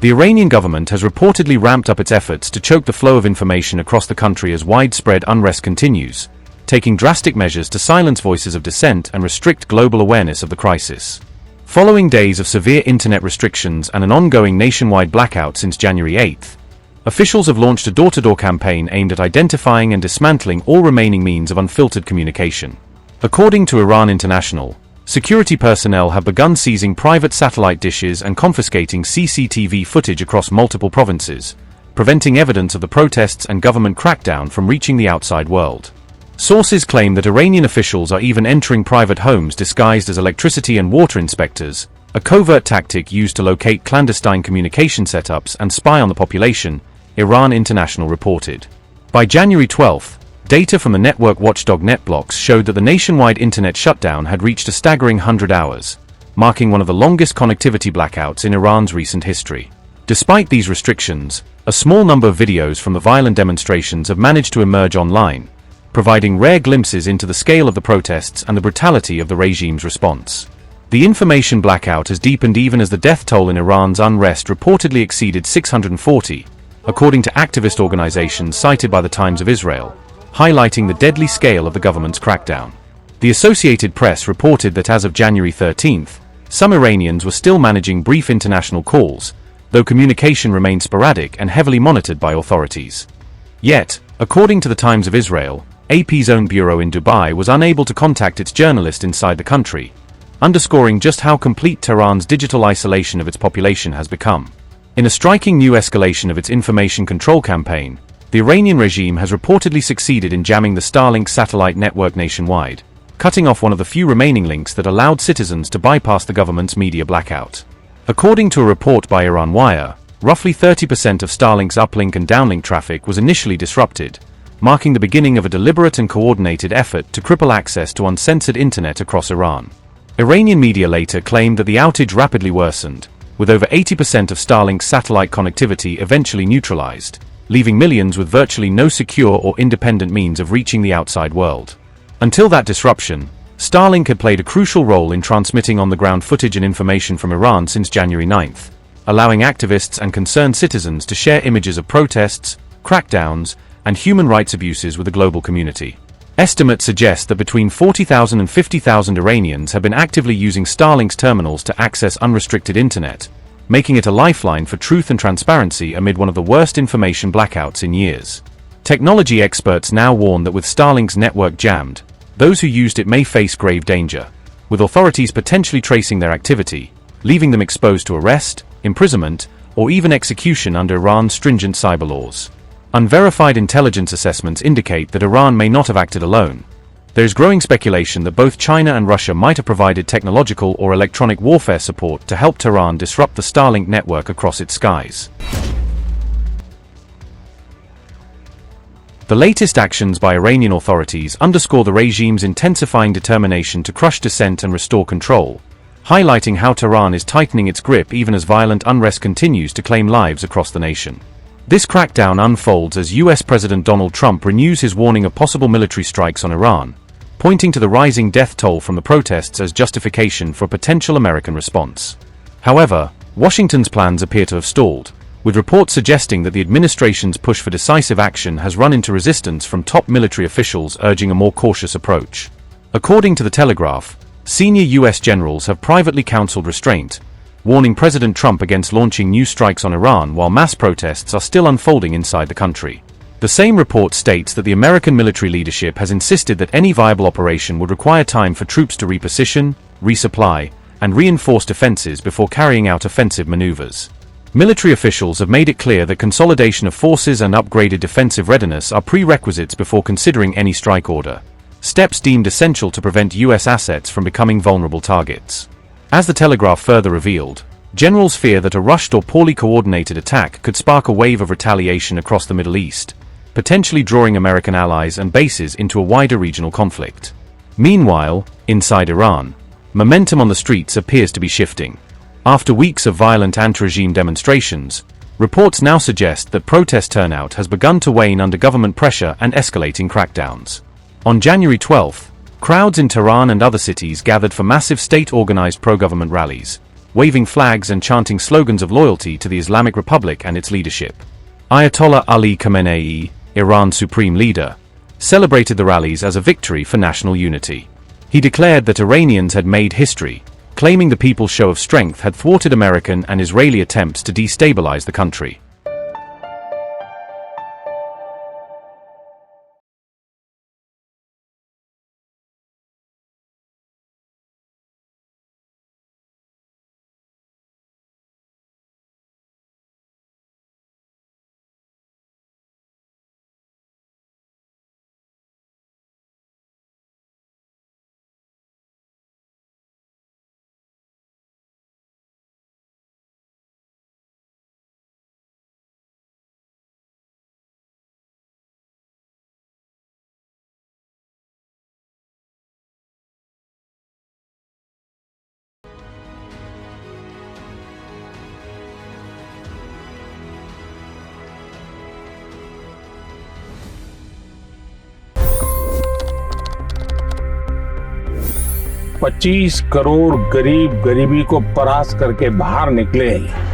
The Iranian government has reportedly ramped up its efforts to choke the flow of information across the country as widespread unrest continues, taking drastic measures to silence voices of dissent and restrict global awareness of the crisis. Following days of severe internet restrictions and an ongoing nationwide blackout since January 8, officials have launched a door-to-door campaign aimed at identifying and dismantling all remaining means of unfiltered communication. According to Iran International, security personnel have begun seizing private satellite dishes and confiscating CCTV footage across multiple provinces, preventing evidence of the protests and government crackdown from reaching the outside world. Sources claim that Iranian officials are even entering private homes disguised as electricity and water inspectors, a covert tactic used to locate clandestine communication setups and spy on the population, Iran International reported. By January 12, data from the network watchdog NetBlocks showed that the nationwide internet shutdown had reached a staggering 100 hours, marking one of the longest connectivity blackouts in Iran's recent history. Despite these restrictions, a small number of videos from the violent demonstrations have managed to emerge online, providing rare glimpses into the scale of the protests and the brutality of the regime's response. The information blackout has deepened even as the death toll in Iran's unrest reportedly exceeded 640, according to activist organizations cited by the Times of Israel, highlighting the deadly scale of the government's crackdown. The Associated Press reported that as of January 13, some Iranians were still managing brief international calls, though communication remained sporadic and heavily monitored by authorities. Yet, according to the Times of Israel, AP's own bureau in Dubai was unable to contact its journalist inside the country, underscoring just how complete Tehran's digital isolation of its population has become. In a striking new escalation of its information control campaign, the Iranian regime has reportedly succeeded in jamming the Starlink satellite network nationwide, cutting off one of the few remaining links that allowed citizens to bypass the government's media blackout. According to a report by Iran Wire, roughly 30% of Starlink's uplink and downlink traffic was initially disrupted, marking the beginning of a deliberate and coordinated effort to cripple access to uncensored internet across Iran. Iranian media later claimed that the outage rapidly worsened, with over 80% of Starlink's satellite connectivity eventually neutralized, leaving millions with virtually no secure or independent means of reaching the outside world. Until that disruption, Starlink had played a crucial role in transmitting on-the-ground footage and information from Iran since January 9, allowing activists and concerned citizens to share images of protests, crackdowns, and human rights abuses with the global community. Estimates suggest that between 40,000 and 50,000 Iranians have been actively using Starlink's terminals to access unrestricted internet, making it a lifeline for truth and transparency amid one of the worst information blackouts in years. Technology experts now warn that with Starlink's network jammed, those who used it may face grave danger, with authorities potentially tracing their activity, leaving them exposed to arrest, imprisonment, or even execution under Iran's stringent cyber laws. Unverified intelligence assessments indicate that Iran may not have acted alone. There is growing speculation that both China and Russia might have provided technological or electronic warfare support to help Tehran disrupt the Starlink network across its skies. The latest actions by Iranian authorities underscore the regime's intensifying determination to crush dissent and restore control, highlighting how Tehran is tightening its grip even as violent unrest continues to claim lives across the nation. This crackdown unfolds as US President Donald Trump renews his warning of possible military strikes on Iran, pointing to the rising death toll from the protests as justification for a potential American response. However, Washington's plans appear to have stalled, with reports suggesting that the administration's push for decisive action has run into resistance from top military officials urging a more cautious approach. According to The Telegraph, senior US generals have privately counseled restraint, warning President Trump against launching new strikes on Iran while mass protests are still unfolding inside the country. The same report states that the American military leadership has insisted that any viable operation would require time for troops to reposition, resupply, and reinforce defenses before carrying out offensive maneuvers. Military officials have made it clear that consolidation of forces and upgraded defensive readiness are prerequisites before considering any strike order, steps deemed essential to prevent US assets from becoming vulnerable targets. As The Telegraph further revealed, generals fear that a rushed or poorly coordinated attack could spark a wave of retaliation across the Middle East, potentially drawing American allies and bases into a wider regional conflict. Meanwhile, inside Iran, momentum on the streets appears to be shifting. After weeks of violent anti-regime demonstrations, reports now suggest that protest turnout has begun to wane under government pressure and escalating crackdowns. On January 12, crowds in Tehran and other cities gathered for massive state-organized pro-government rallies, waving flags and chanting slogans of loyalty to the Islamic Republic and its leadership. Ayatollah Ali Khamenei, Iran's supreme leader, celebrated the rallies as a victory for national unity. He declared that Iranians had made history, claiming the people's show of strength had thwarted American and Israeli attempts to destabilize the country. $25 crore गरीब गरीबी को परास्त करके बाहर निकले।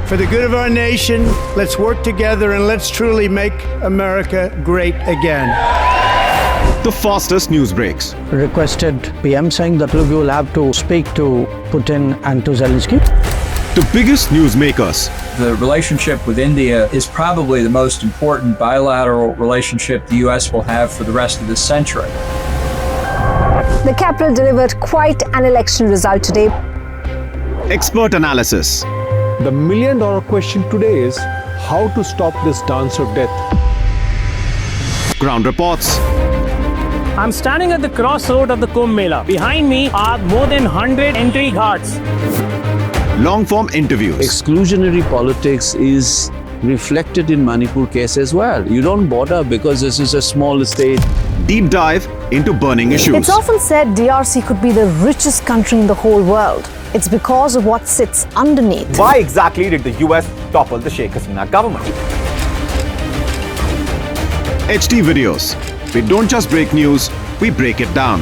For the good of our nation, let's work together and let's truly make America great again. The fastest news breaks. Requested PM saying that look, you will have to speak to Putin and to Zelensky. The biggest news makers. The relationship with India is probably the most important bilateral relationship the US will have for the rest of this century. The capital delivered quite an election result today. Expert analysis. The million-dollar question today is how to stop this dance of death. Ground reports. I'm standing at the crossroad of the Kumbh Mela. Behind me are more than 100 entry guards. Long-form interviews. Exclusionary politics is reflected in Manipur case as well. You don't bother because this is a small state. Deep dive into burning issues. It's often said DRC could be the richest country in the whole world. It's because of what sits underneath. Why exactly did the US topple the Sheikh Hasina government? HD videos. We don't just break news, we break it down.